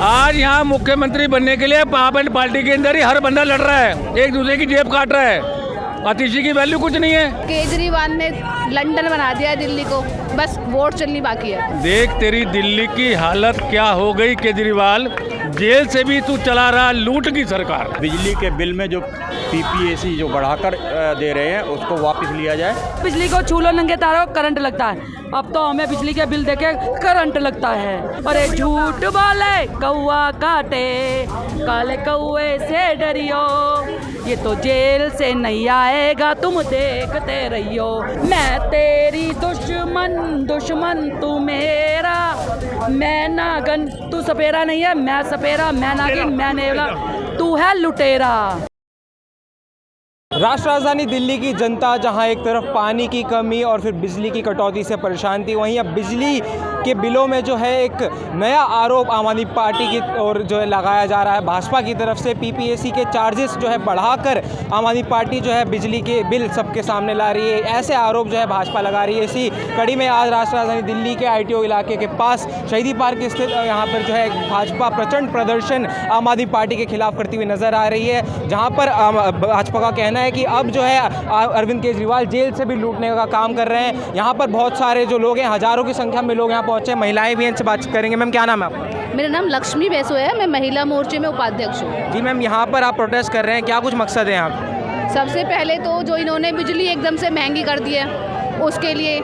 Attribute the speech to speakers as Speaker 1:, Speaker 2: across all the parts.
Speaker 1: आज यहाँ मुख्यमंत्री बनने के लिए पार्टी के अंदर ही हर बंदा लड़ रहा है, एक दूसरे की जेब काट रहा है। आतिशी की वैल्यू कुछ नहीं है।
Speaker 2: केजरीवाल ने लंदन बना दिया दिल्ली को, बस वोट चलनी बाकी है।
Speaker 1: देख तेरी दिल्ली की हालत क्या हो गई केजरीवाल, जेल से भी तू चला रहा लूट की सरकार।
Speaker 3: बिजली के बिल में जो पीपीएसी जो बढ़ाकर दे रहे हैं उसको वापस लिया जाए।
Speaker 4: बिजली को छू लो नंगे तारों करंट लगता है। अब तो हमें बिजली के बिल देके करंट लगता है। अरे झूठ बोले कौवा काटे, काले कौवे से डरियो, ये तो जेल से नहीं आएगा तुम देखते रहियो। मैं तेरी दुश्मन दुश्मन तू मेरा, मैं नागन तू सपेरा नहीं है, मैं सपेरा, मैं नागिन मैं नेवला, तू है लुटेरा।
Speaker 5: राष्ट्र राजधानी दिल्ली की जनता जहां एक तरफ पानी की कमी और फिर बिजली की कटौती से परेशान थी, वहीं अब बिजली के बिलों में जो है एक नया आरोप आम आदमी पार्टी की ओर जो है लगाया जा रहा है। भाजपा की तरफ से पीपीएसी के चार्जेस जो है बढ़ाकर आम आदमी पार्टी जो है बिजली के बिल सबके सामने ला रही है, ऐसे आरोप जो है भाजपा लगा रही है। इसी कड़ी में आज राष्ट्र राजधानी दिल्ली के ITO इलाके के पास शहीदी पार्क स्थित यहाँ पर जो है भाजपा प्रचंड प्रदर्शन आम आदमी पार्टी के खिलाफ करती हुई नजर आ रही है, जहाँ पर भाजपा का कहना है कि अब जो है अरविंद केजरीवाल जेल से भी लूटने का काम कर रहे हैं। यहाँ पर बहुत सारे जो लोग हैं, हजारों की संख्या में लोग यहाँ पहुंचे, महिलाएं भी इनसे बात करेंगे। मैम क्या नाम है आपका?
Speaker 2: मेरा नाम लक्ष्मी बैसो है, मैं महिला मोर्चे में उपाध्यक्ष हूँ।
Speaker 5: जी मैम, यहाँ पर आप प्रोटेस्ट कर रहे हैं, क्या कुछ मकसद है यहाँ का?
Speaker 2: सबसे पहले तो जो इन्होंने बिजली एकदम से महंगी कर दी है उसके लिए,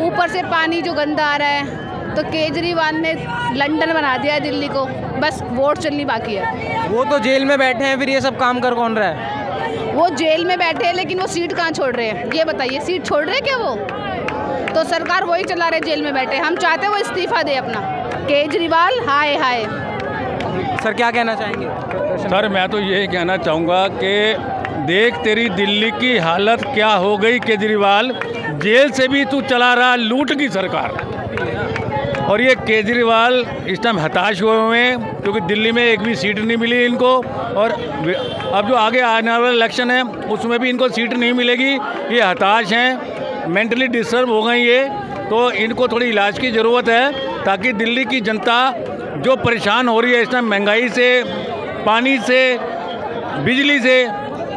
Speaker 2: ऊपर से पानी जो गंदा आ रहा है, तो केजरीवाल ने लंदन बना दिया है दिल्ली को, बस वोट चलनी बाकी है।
Speaker 5: वो तो जेल में बैठे हैं, फिर ये सब काम कर कौन रहा है?
Speaker 2: वो जेल में बैठे हैं लेकिन वो सीट कहाँ छोड़ रहे हैं, ये बताइए, सीट छोड़ रहे हैं क्या वो? तो सरकार वही चला रहे, जेल में बैठे। हम चाहते हैं वो इस्तीफा दे अपना। केजरीवाल हाय हाय।
Speaker 5: सर क्या कहना चाहेंगे?
Speaker 1: सर मैं तो ये कहना चाहूँगा कि देख तेरी दिल्ली की हालत क्या हो गई केजरीवाल, जेल से भी तू चला रहा लूट की सरकार। और ये केजरीवाल इस टाइम हताश हुए हैं क्योंकि दिल्ली में एक भी सीट नहीं मिली इनको, और अब जो आगे आने वाला इलेक्शन है उसमें भी इनको सीट नहीं मिलेगी। ये हताश हैं, मेंटली डिस्टर्ब हो गई ये, तो इनको थोड़ी इलाज की ज़रूरत है ताकि दिल्ली की जनता जो परेशान हो रही है इस टाइम महंगाई से, पानी से, बिजली से,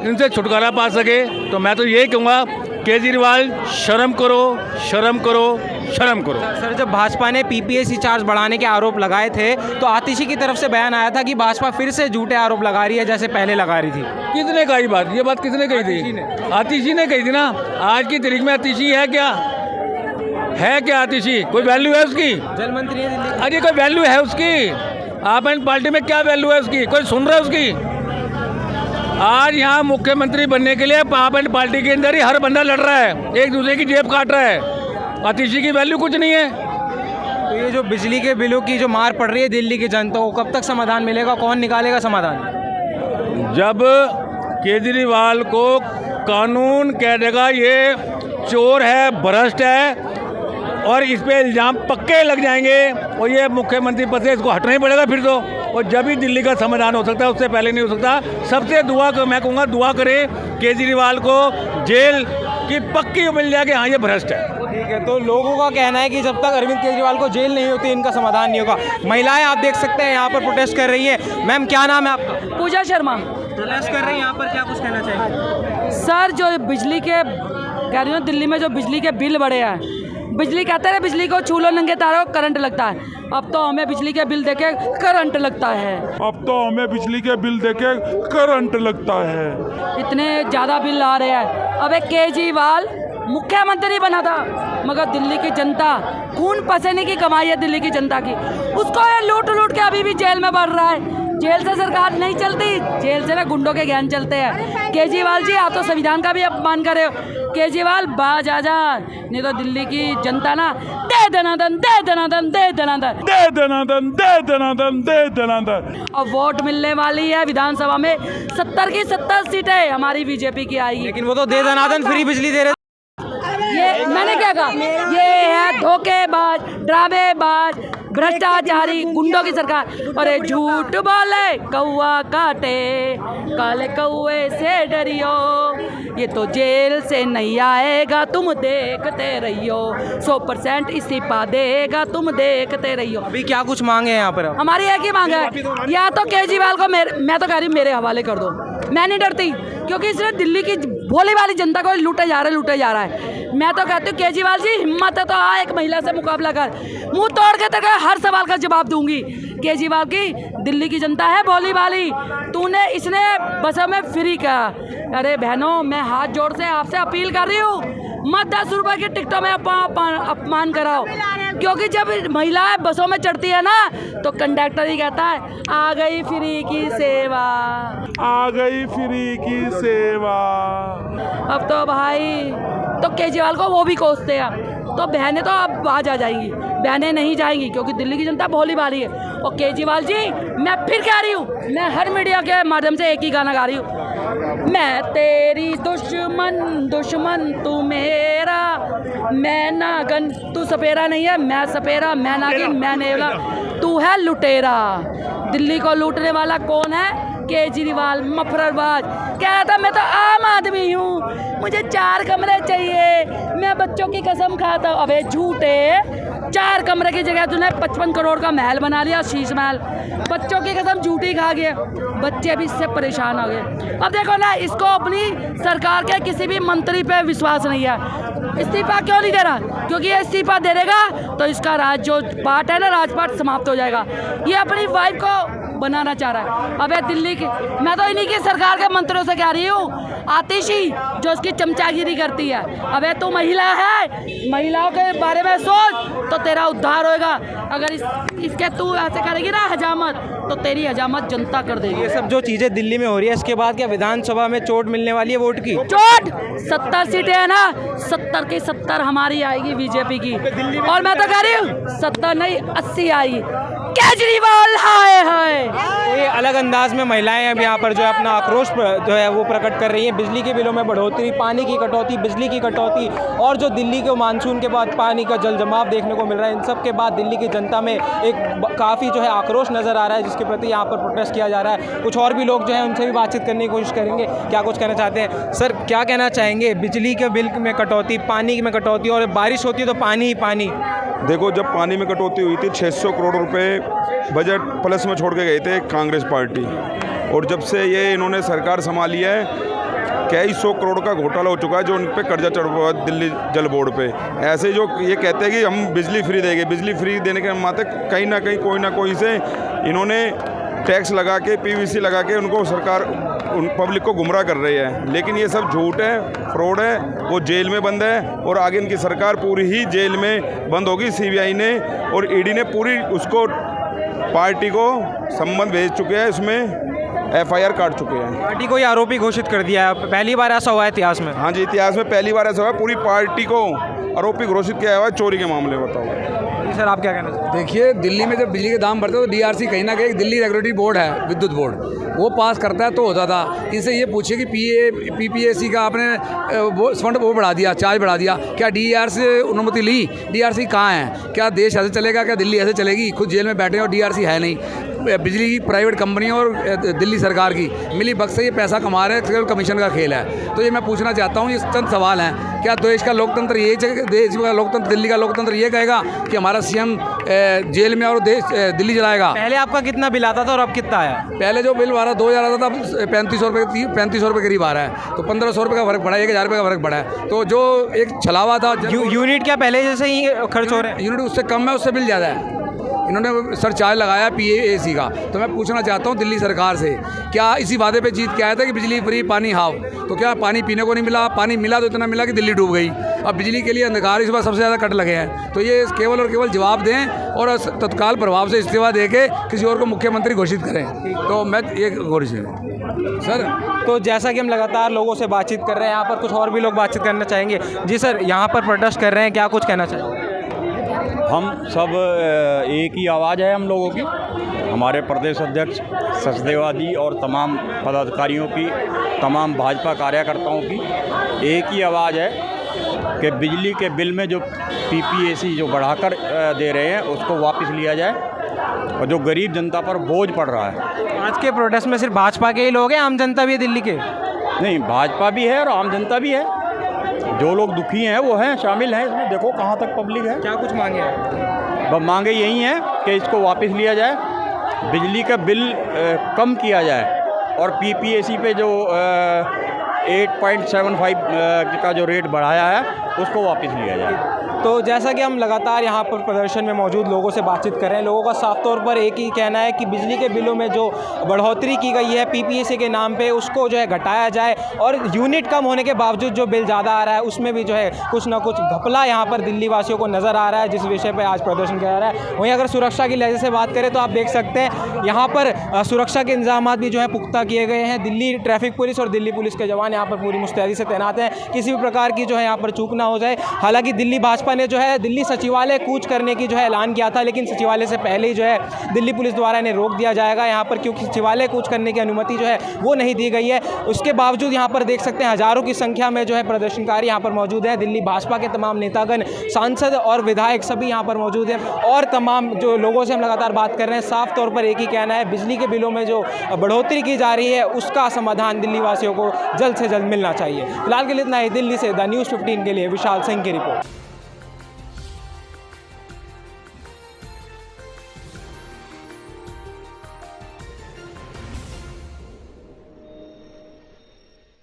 Speaker 1: इनसे छुटकारा पा सके। तो मैं तो यही कहूँगा केजरीवाल शर्म करो, शर्म करो, शर्म करो।
Speaker 5: सर जब भाजपा ने पीपीएसी चार्ज बढ़ाने के आरोप लगाए थे तो आतिशी की तरफ से बयान आया था कि भाजपा फिर से झूठे आरोप लगा रही है जैसे पहले लगा रही थी।
Speaker 1: किसने कही बात? ये बात किसने कही थी? आतिशी ने कही थी ना। आज की तारीख में आतिशी है क्या? है क्या आतिशी? कोई वैल्यू है उसकी? जल मंत्री है दिल्ली। अरे कोई वैल्यू है उसकी? आप इन पार्टी में क्या वैल्यू है उसकी? कोई सुन रहा है उसकी? आज यहाँ मुख्यमंत्री बनने के लिए पार्टी के अंदर ही हर बंदा लड़ रहा है, एक दूसरे की जेब काट रहा है। आतिशी की वैल्यू कुछ नहीं है।
Speaker 5: तो ये जो बिजली के बिलों की जो मार पड़ रही है दिल्ली की जनता को, कब तक समाधान मिलेगा? कौन निकालेगा समाधान?
Speaker 1: जब केजरीवाल को कानून कह देगा ये चोर है, भ्रष्ट है, और इस पे इल्ज़ाम पक्के लग जाएंगे और ये मुख्यमंत्री पद से इसको हटना ही पड़ेगा फिर तो, और जब ही दिल्ली का समाधान हो सकता है, उससे पहले नहीं हो सकता। सबसे मैं कहूँगा दुआ करें केजरीवाल को जेल की पक्की मिल जाए कि हाँ ये भ्रष्ट है।
Speaker 5: ठीक है, तो लोगों का कहना है कि जब तक अरविंद केजरीवाल को जेल नहीं होती इनका समाधान नहीं होगा। महिलाएं आप देख सकते हैं यहाँ पर प्रोटेस्ट कर रही है। मैम क्या नाम है आपका?
Speaker 4: पूजा शर्मा।
Speaker 5: प्रोटेस्ट कर रही है यहाँ पर, क्या कुछ कहना चाहिए?
Speaker 4: सर जो बिजली के कह रही हूँ, दिल्ली में जो बिजली के बिल बढ़े हैं, बिजली कहते हैं बिजली को छू लो नंगे तारों करंट लगता है। अब तो हमें बिजली के बिल देके करंट लगता है।
Speaker 6: अब तो हमें बिजली के बिल देके करंट लगता है।
Speaker 4: इतने ज़्यादा बिल आ रहे हैं। अब एक केजरीवाल मुख्यमंत्री बना था, मगर दिल्ली की जनता, खून पसीने की कमाई है दिल्ली की जनता की, उसको ये लूट लूट के अभी भी जेल में बढ़ रहा है। जेल से सरकार नहीं चलती, जेल से ना गुंडों के ज्ञान चलते हैं। केजरीवाल जी आप तो संविधान का भी अपमान कर रहे हो। केजरीवाल बाज आ जा, नहीं तो दिल्ली की जनता ना दे दनादन, दे दनादन, दे दनादन,
Speaker 6: दे दनादन, दे दनादन, दे दनादन।
Speaker 4: अब वोट मिलने वाली है विधानसभा में 70 की 70 सीटें हमारी बीजेपी की आएगी।
Speaker 5: लेकिन वो तो दे दनादन फ्री बिजली दे रहे।
Speaker 4: ये मैंने क्या कहा? ये है धोखेबाज, ड्रामेबाज, भ्रष्टाचारी, गुंडों की सरकार। और ये झूठ बोले कौवा काटे, काले कौवे से डरियो, ये तो जेल से नहीं आएगा, तुम देखते रहियो, 100% इस्तीफा देगा, तुम देखते रहियो।
Speaker 5: अभी क्या कुछ मांगे हैं यहाँ पर?
Speaker 4: हमारी एक ही मांग है, या तो केजरीवाल को मैं तो कह रही हूँ मेरे हवाले कर दो। मैं नहीं डरती, क्योंकि इसने दिल्ली की भोली वाली जनता को लूटे जा रहा है। मैं तो कहती हूँ केजरीवाल जी, हिम्मत है तो आ, एक महिला से मुकाबला कर, मुंह तोड़ के तेरे हर सवाल का जवाब दूंगी। केजरीवाल की दिल्ली की जनता है भोली वाली, इसने बसों में फ्री कहा। अरे बहनों, मैं हाथ जोड़ से आपसे अपील कर रही हूँ, मत 10 रुपए की टिकटों में अपमान कराओ, क्योंकि जब महिलाएं बसों में चढ़ती है ना, तो कंडक्टर ही कहता है आ गई फ्री की सेवा,
Speaker 6: आ गई फ्री की सेवा।
Speaker 4: अब तो भाई तो केजरीवाल को वो भी कोसते हैं, तो बहनें तो अब आज आ जाएंगी, बहनें नहीं जाएंगी, क्योंकि दिल्ली की जनता भोली भाली है। और केजरीवाल जी, मैं फिर कह रही हूँ, मैं हर मीडिया के माध्यम से एक ही गाना गा रही हूँ, मैं तेरी दुश्मन तू मेरा, मैं नागन तू सपेरा नहीं है, मैं सपेरा, मैं नागिन, मैं नेवला, तू है लुटेरा। दिल्ली को लूटने वाला कौन है? केजरीवाल, मफररबाज। कह था मैं तो आम आदमी हूँ, मुझे 4 कमरे चाहिए, मैं बच्चों की कसम खाता हूँ। अबे झूठे, 4 कमरे की जगह तूने 55 करोड़ का महल बना लिया, शीश महल। बच्चों की कसम झूठी खा गए, बच्चे भी इससे परेशान हो गए। अब देखो ना, इसको अपनी सरकार के किसी भी मंत्री पे विश्वास नहीं है। इस्तीफा क्यों नहीं दे रहा? क्योंकि ये इस्तीफा दे देगा तो इसका जो पार्ट है ना, राजपाट समाप्त हो जाएगा। ये अपनी वाइफ को बनाना चाह रहा है। अबे दिल्ली की, मैं तो इन्हीं की सरकार के मंत्रियों से कह रही हूँ, आतिशी जो उसकी चमचागिरी करती है, अबे तू महिला है, महिलाओं के बारे में सोच तो तेरा उद्धार होएगा। अगर इसके तू ऐसे करेगी ना हजामत, तो तेरी हजामत जनता कर देगी।
Speaker 5: ये सब जो चीज़ें दिल्ली में हो रही है, इसके बाद क्या विधानसभा में चोट मिलने वाली है वोट की?
Speaker 4: चोट 70 सीटें है ना, 70 की 70 हमारी आएगी बीजेपी की। और मैं तो कह रही हूँ 70 नहीं 80 आएगी। केजरीवाल हाय हाय।
Speaker 5: ये अलग अंदाज में महिलाएं अब यहाँ पर जो है अपना आक्रोश जो है वो प्रकट कर रही हैं। बिजली के बिलों में बढ़ोतरी, पानी की कटौती, बिजली की कटौती और जो दिल्ली के मानसून के बाद पानी का जल जमाव देखने को मिल रहा है, इन सब के बाद दिल्ली की जनता में एक काफ़ी जो है आक्रोश नज़र आ रहा है, जिसके प्रति यहाँ पर प्रोटेस्ट किया जा रहा है। कुछ और भी लोग जो हैं उनसे भी बातचीत करने की कोशिश करेंगे, क्या कुछ कहना चाहते हैं। सर, क्या कहना चाहेंगे? बिजली के बिल में कटौती, पानी में कटौती, और बारिश होती है तो पानी ही पानी।
Speaker 7: देखो, जब पानी में कटौती हुई थी 600 करोड़ रुपए बजट प्लस में छोड़ के गए थे कांग्रेस पार्टी, और जब से ये इन्होंने सरकार संभाली है, कई 100 करोड़ का घोटाला हो चुका है जो उन पे कर्जा चढ़ हुआ है दिल्ली जल बोर्ड पे। ऐसे जो ये कहते हैं कि हम बिजली फ्री देंगे, बिजली फ्री देने के माते कहीं ना कहीं कोई ना कोई से इन्होंने टैक्स लगा के, पीवीसी लगा के उनको सरकार उन पब्लिक को गुमराह कर रही है। लेकिन ये सब झूठ है, फ्रॉड है। वो जेल में बंद है और आगे इनकी सरकार पूरी ही जेल में बंद होगी। सीबीआई ने और ईडी ने पूरी उसको पार्टी को संबंध भेज चुके हैं, इसमें एफआईआर काट चुके हैं।
Speaker 5: पार्टी को ये आरोपी घोषित कर दिया है, पहली बार ऐसा हुआ है इतिहास में।
Speaker 7: हाँ जी, इतिहास में पहली बार ऐसा हुआ है, पूरी पार्टी को आरोपी घोषित किया हुआ है चोरी के मामले में। बताओ
Speaker 5: सर, आप क्या कहना चाहते हैं?
Speaker 8: देखिए, दिल्ली में जब बिजली के दाम बढ़ते हैं तो डीआरसी कहीं ना कहीं, दिल्ली रेगुलेटरी बोर्ड है, विद्युत बोर्ड, वो पास करता है तो होता था। इनसे ये पूछिए कि पीपीएसी का आपने फंड वो बढ़ा दिया, चार्ज बढ़ा दिया, क्या डीआरसी से अनुमति ली? डीआरसी कहाँ है? क्या देश ऐसे चलेगा? क्या दिल्ली ऐसे चलेगी? खुद जेल में बैठे और डीआरसी है नहीं। बिजली की प्राइवेट कंपनियों और दिल्ली सरकार की मिली भगत से ये पैसा कमा रहे हैं, केवल कमीशन का खेल है। तो ये मैं पूछना चाहता हूँ, ये चंद सवाल हैं। क्या देश का लोकतंत्र ये, देश का लोकतंत्र, दिल्ली का लोकतंत्र ये कहेगा कि हमारा सीएम जेल में और देश दिल्ली चलाएगा?
Speaker 5: पहले आपका कितना बिल आता था और अब कितना आया?
Speaker 8: पहले जो बिल आ रहा 2000 आता था, 3500 रुपये करीब आ रहा है, तो 1500 रुपये का फर्क पड़ा है, 1000 रुपये का फर्क पड़ा है। तो जो एक छलावा था,
Speaker 5: यूनिट क्या पहले जैसे ही खर्च हो रहे हैं?
Speaker 8: यूनिट उससे कम है, उससे बिल ज़्यादा है। इन्होंने सरचार्ज लगाया पीएसी का। तो मैं पूछना चाहता हूँ दिल्ली सरकार से, क्या इसी वादे पे जीत के आया था कि बिजली फ्री, पानी हाफ? तो क्या पानी पीने को नहीं मिला? पानी मिला तो इतना मिला कि दिल्ली डूब गई। अब बिजली के लिए अंधकार इस बार सबसे ज़्यादा कट लगे हैं। तो ये केवल और केवल जवाब दें और तत्काल प्रभाव से इस्तीफा दे के किसी और को मुख्यमंत्री घोषित करें। तो मैं ये गुजारिश है सर।
Speaker 5: तो जैसा कि हम लगातार लोगों से बातचीत कर रहे हैं, यहाँ पर कुछ और भी लोग बातचीत करना चाहेंगे। जी सर, यहाँ पर प्रोटेस्ट कर रहे हैं, क्या कुछ कहना चाहेंगे?
Speaker 3: हम सब एक ही आवाज़ है हम लोगों की, हमारे प्रदेश अध्यक्ष सचदेवादी और तमाम पदाधिकारियों की, तमाम भाजपा कार्यकर्ताओं की एक ही आवाज़ है कि बिजली के बिल में जो PPAC जो बढ़ाकर दे रहे हैं उसको वापस लिया जाए और जो गरीब जनता पर बोझ पड़ रहा है।
Speaker 5: आज के प्रोटेस्ट में सिर्फ भाजपा के ही लोग हैं, आम जनता भी है दिल्ली के?
Speaker 3: नहीं, भाजपा भी है और आम जनता भी है। जो लोग दुखी हैं वो हैं, शामिल हैं इसमें। देखो कहाँ तक पब्लिक है।
Speaker 5: क्या कुछ मांगे हैं?
Speaker 3: अब मांगे यही हैं कि इसको वापस लिया जाए, बिजली का बिल कम किया जाए और PPAC पे जो 8.75 का जो रेट बढ़ाया है उसको वापस लिया जाए।
Speaker 5: तो जैसा कि हम लगातार यहाँ पर प्रदर्शन में मौजूद लोगों से बातचीत कर रहे हैं, लोगों का साफ तौर पर एक ही कहना है कि बिजली के बिलों में जो बढ़ोतरी की गई है PPAC के नाम पे उसको जो है घटाया जाए और यूनिट कम होने के बावजूद जो बिल ज़्यादा आ रहा है उसमें भी जो है कुछ ना कुछ घपला यहाँ पर दिल्ली वासियों को नज़र आ रहा है, जिस विषय पर आज प्रदर्शन किया जा रहा है। वहीं अगर सुरक्षा की लहजे से बात करें तो आप देख सकते हैं यहाँ पर सुरक्षा के इंतजाम भी जो है पुख्ता किए गए हैं। दिल्ली ट्रैफिक पुलिस और दिल्ली पुलिस के जवान यहाँ पर पूरी मुस्तैदी से तैनात हैं, किसी भी प्रकार की जो है यहाँ पर चूक ना हो जाए। हालांकि दिल्ली भाजपा ने जो है दिल्ली सचिवालय कूच करने की जो है ऐलान किया था, लेकिन सचिवालय से पहले ही जो है दिल्ली पुलिस द्वारा इन्हें रोक दिया जाएगा यहाँ पर, क्योंकि सचिवालय कूच करने की अनुमति जो है वो नहीं दी गई है। उसके बावजूद यहाँ पर देख सकते हैं हज़ारों की संख्या में जो है प्रदर्शनकारी यहाँ पर मौजूद हैं। दिल्ली भाजपा के तमाम नेतागण, सांसद और विधायक सभी यहाँ पर मौजूद हैं और तमाम जो लोगों से हम लगातार बात कर रहे हैं, साफ तौर पर एक ही कहना है, बिजली के बिलों में जो बढ़ोतरी की जा रही है उसका समाधान दिल्ली वासियों को जल्द से जल्द मिलना चाहिए। फिलहाल के लिए इतना ही। दिल्ली से द न्यूज़ 15 के लिए विशाल सिंह की रिपोर्ट।